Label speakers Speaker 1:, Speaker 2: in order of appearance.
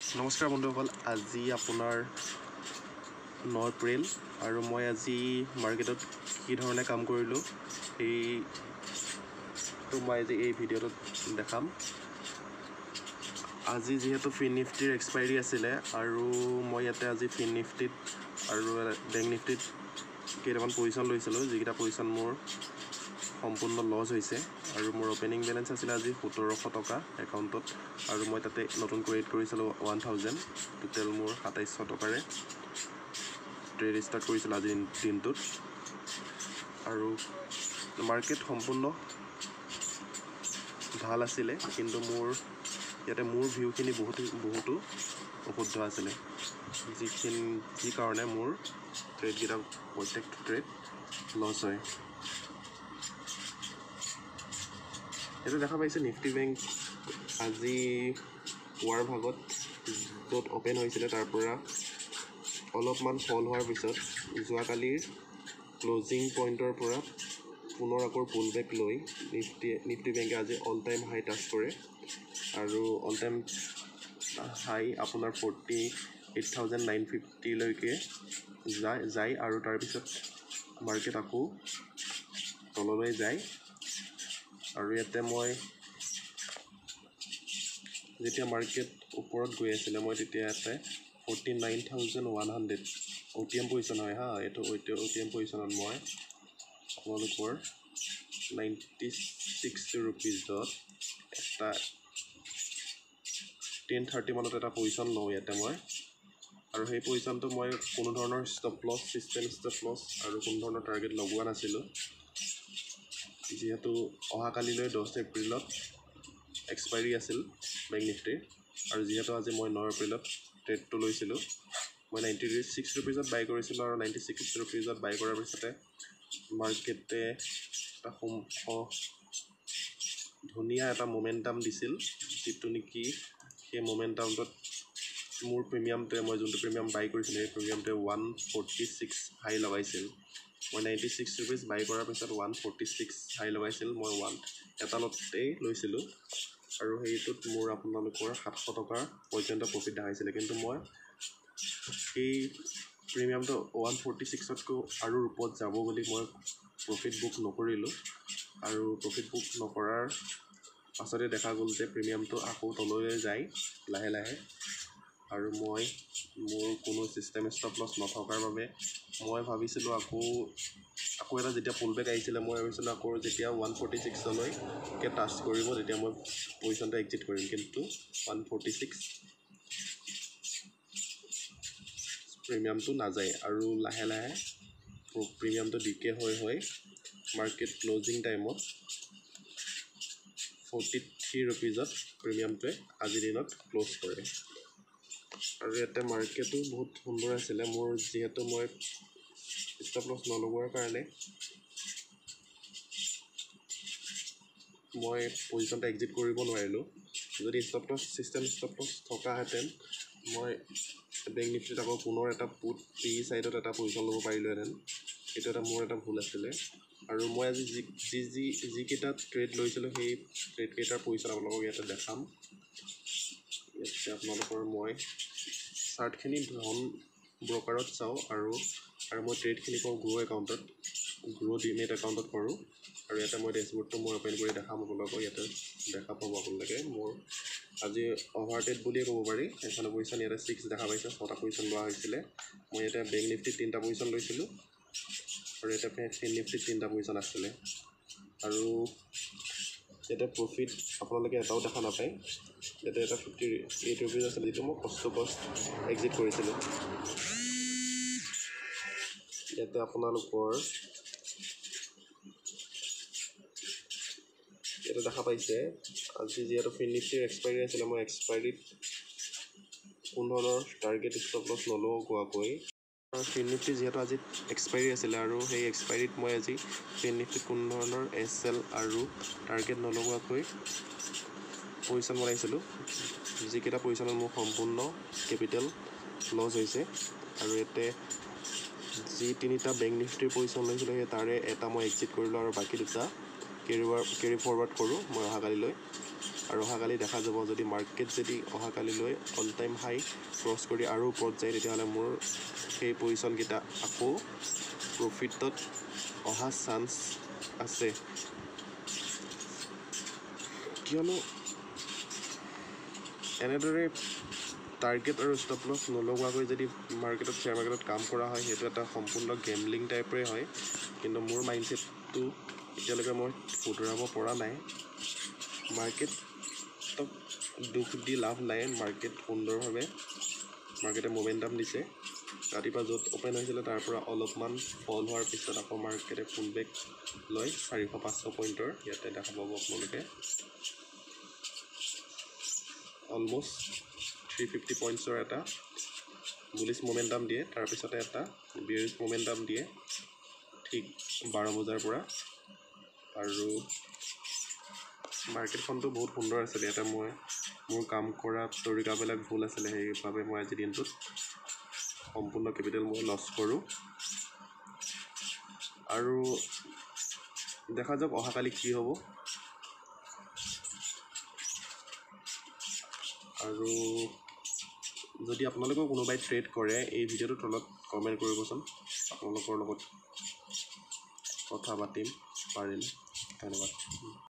Speaker 1: নমস্কাৰ বন্ধুসকল, আজি আপোনাৰ 9 এপ্ৰিল আৰু মই আজি মাৰ্কেটত কি ধৰণে কাম কৰিলোঁ সেইটো মই আজি এই ভিডিঅ'টোত দেখাম। আজি যিহেতু ফিন নিফটিৰ এক্সপাইৰী আছিলে আৰু মই ইয়াতে আজি ফিন নিফটিত আৰু বেংক নিফটিত কেইটামান পজিশ্যন লৈছিলোঁ, যিকেইটা পজিশ্যন মোৰ সম্পূৰ্ণ লছ হৈছে আৰু মোৰ অপেনিং বেলেঞ্চ আছিলে আজি 1700 টকা একাউণ্টত আৰু মই তাতে নতুন ক্ৰিয়েট কৰিছিলোঁ 1000, টোটেল মোৰ 2700 টকাৰে ট্ৰেড ষ্টাৰ্ট কৰিছিলোঁ আজিৰ দিনটোত। আৰু মাৰ্কেট সম্পূৰ্ণ ভাল আছিলে, কিন্তু ইয়াতে মোৰ ভিউখিনি বহুতো অশুদ্ধ আছিলে, যি কাৰণে মোৰ ট্ৰেডকেইটা প্ৰত্যেকটো ট্ৰেড লছ হয়। এইটো দেখা পাইছে নিফটি বেংক আজি পুৱাৰ ভাগত য'ত অ'পেন হৈছিলে তাৰ পৰা অলপমান ফল হোৱাৰ পিছত যোৱাকালিৰ ক্লজিং পইণ্টৰ পৰা পুনৰ আকৌ পুল বেক লৈ নিফটি বেংকে আজি অল টাইম হাই টাচ কৰে আৰু অল টাইম হাই আপোনাৰ 48,950লৈকে যায় আৰু তাৰপিছত মাৰ্কেট আকৌ তললৈ যায়। আৰু ইয়াতে মই যেতিয়া মাৰ্কেট ওপৰত গৈ আছিলে মই তেতিয়া ইয়াতে 49,100 OTM পজিশ্যন হয় এইটো OTM পজিশ্যনত মই আপোনালোকৰ 96 ৰুপিজত এটা 10:30 মানত এটা পজিশ্যন লওঁ ইয়াতে মই, আৰু সেই পজিশ্যনটো মই কোনো ধৰণৰ ষ্টপ লছ আৰু কোনো ধৰণৰ টাৰ্গেট লগোৱা নাছিলোঁ, যিহেতু অহাকালিলৈ 10 এপ্ৰিলত এক্সপাইৰী আছিল বেংক নিফটিৰ। আৰু যিহেতু আজি মই 9 এপ্ৰিলত ট্ৰেডটো লৈছিলোঁ, মই 96 ৰুপিজত বাই কৰিছিলোঁ আৰু 96 ৰুপিজত বাই কৰাৰ পিছতে মাৰ্কেটে এটা ধুনীয়া এটা মোমেণ্টাম দিছিল, যিটো নেকি সেই মোমেণ্টামটোত মোৰ প্ৰিমিয়ামটোৱে মই যোনটো প্ৰিমিয়াম বাই কৰিছিলোঁ সেই প্ৰিমিয়ামটোৱে 146 হাই লগাইছিল। মই 96 ৰুপিজ বাই কৰাৰ পিছত 146 হাই লগাইছিল, মই এটা লটেই লৈছিলোঁ আৰু সেইটোত মোৰ আপোনালোকৰ 700 টকা পৰ্যন্ত প্ৰফিট দেখাইছিলে, কিন্তু মই সেই প্ৰিমিয়ামটো 146তকৈ আৰু ওপৰত যাব বুলি মই প্ৰফিট বুক নকৰিলোঁ আৰু প্ৰফিট বুক নকৰাৰ পাছতে দেখা গ'ল যে প্ৰিমিয়ামটো আকৌ তললৈ যায় লাহে লাহে, আৰু মোৰ কোনো ছিষ্টেম ষ্টপ লছ নথকাৰ বাবে মই ভাবিছিলোঁ আকৌ এটা যেতিয়া পুল বেক আহিছিলে মই ভাবিছিলোঁ আকৌ যেতিয়া 146লৈকে টাচ কৰিব তেতিয়া মই পজিশ্যনটো এক্সিট কৰিম, কিন্তু 146 প্ৰিমিয়ামটো নাযায় আৰু লাহে লাহে প্ৰিমিয়ামটো ডিকে হৈ মাৰ্কেট ক্লজিং টাইমত 43 ৰুপিজত প্ৰিমিয়ামটোৱে আজিৰ দিনত ক্ল'জ কৰে। আৰু ইয়াতে মাৰ্কেটো বহুত সুন্দৰ আছিলে, মোৰ যিহেতু মই ষ্টপ লছ নলগোৱাৰ কাৰণে মই পজিশ্যনটো এক্সিট কৰিব নোৱাৰিলোঁ। যদি ষ্টপ লছ থকাহেঁতেন মই বেংক নিফটিত আকৌ পুনৰ এটা পুট পি চাইডত এটা পজিশ্যন ল'ব পাৰিলোঁহেঁতেন, সেইটো মোৰ এটা ভুল আছিলে। আৰু মই আজি যিকেইটা ট্ৰেড লৈছিলোঁ সেই ট্ৰেডকেইটাৰ পজিশ্যন আপোনালোকক ইয়াতে দেখাম। ইয়াতে আপোনালোকৰ মই চাৰ্টখিনি ধন ব্ৰকাৰত চাওঁ আৰু মই ট্ৰেডখিনি কৰোঁ গ্ৰ' ডিমেট একাউণ্টত কৰোঁ, আৰু ইয়াতে মই ডেছবৰ্ডটো মই অ'পেন কৰি দেখাম আপোনালোকক। ইয়াতে দেখা পাব আপোনালোকে মোৰ আজি অভাৰ ট্ৰেড বুলিয়ে ক'ব পাৰি। এখনৰ পজিশ্যন ইয়াতে 6 দেখা পাইছে, 6টা পজিশ্যন লোৱা হৈছিলে। মই ইয়াতে বেংক নিফটিত 3টা পজিশ্যন লৈছিলোঁ আৰু ইয়াতে ফিন নিফটিত 3টা পজিশ্যন আছিলে, আৰু ইয়াতে প্ৰফিট আপোনালোকে এটাও দেখা নাপায়। ইয়াতে এটা 58 ৰুপিজ আছিলে, যিটো মই কষ্ট এক্সিট কৰিছিলোঁ। ইয়াতে আপোনালোকৰ ইয়াতে দেখা পাইছে আজি যিহেতু ফিন নিফটিৰ এক্সপাইৰী আছিলে, মই এক্সপাইৰীত কোনো ধৰণৰ টাৰ্গেট ষ্টপ লছ নলগোৱাকৈ ফিন নিফটি যিহেতু আজি এক্সপাইৰী আছিলে আৰু সেই এক্সপাইৰীত মই আজি ফিন নিফটিত কোনো ধৰণৰ SL আৰু টাৰ্গেট নলগোৱাকৈ পজিশ্যন বনাইছিলোঁ, যিকেইটা পজিশ্যনত মোৰ সম্পূৰ্ণ কেপিটেল লছ হৈছে। আৰু ইয়াতে যি 3টা বেংক নিফটিৰ পজিশ্যন লৈছিলোঁ সেই তাৰে এটা মই এক্সিট কৰিলোঁ আৰু বাকী 2টা কেৰি ফৰৱাৰ্ড কৰোঁ মই অহাকালিলৈ। আৰু অহাকালি দেখা যাব যদি মাৰ্কেট যদি অহাকালিলৈ অল টাইম হাই ক্ৰছ কৰি আৰু ওপৰত যায় তেতিয়াহ'লে মোৰ সেই পজিশ্যনকেইটা আকৌ প্ৰফিটত অহা চান্স আছে, কিয়নো এনেদৰে টাৰ্গেট আৰু ষ্টপ লছ নলগোৱাকৈ যদি শ্বেয়াৰ মাৰ্কেটত কাম কৰা হয় সেইটো এটা সম্পূৰ্ণ গেমলিং টাইপৰে হয়। কিন্তু মোৰ মাইণ্ডছেটটো এতিয়ালৈকে মই শুধৰাব পৰা নাই। মাৰ্কেটক দুখ দি লাভ নাই, মাৰ্কেট সুন্দৰভাৱে মাৰ্কেটে মোমেণ্টাম দিছে। ৰাতিপুৱা য'ত অ'পেন হৈছিলে তাৰ পৰা অলপমান ফল হোৱাৰ পিছত আকৌ মাৰ্কেটে পুলবেক লয় 400-500 পইণ্টৰ। ইয়াতে দেখা পাব আপোনালোকে অলমষ্ট 350 পইণ্টছৰ এটা বুলিছ মোমেণ্টাম দিয়ে, তাৰপিছতে এটা বিয়াৰিছ মোমেণ্টাম দিয়ে ঠিক 12 বজাৰ পৰা। আৰু মাৰ্কেটখনটো বহুত সুন্দৰ আছিলে, ইয়াতে মোৰ কাম কৰা তৰিকাবিলাক ভুল আছিলে, সেইবাবে মই আজিৰ দিনটোত সম্পূৰ্ণ কেপিটেল মই লছ কৰোঁ। আৰু দেখা যাওক অহাকালি কি হ'ব। আৰু যদি আপোনালোকেও কোনোবাই ট্ৰেড কৰে এই ভিডিঅ'টোৰ তলত কমেণ্ট কৰিবচোন, আপোনালোকৰ লগত কথা পাতিম পাৰিম। ধন্যবাদ।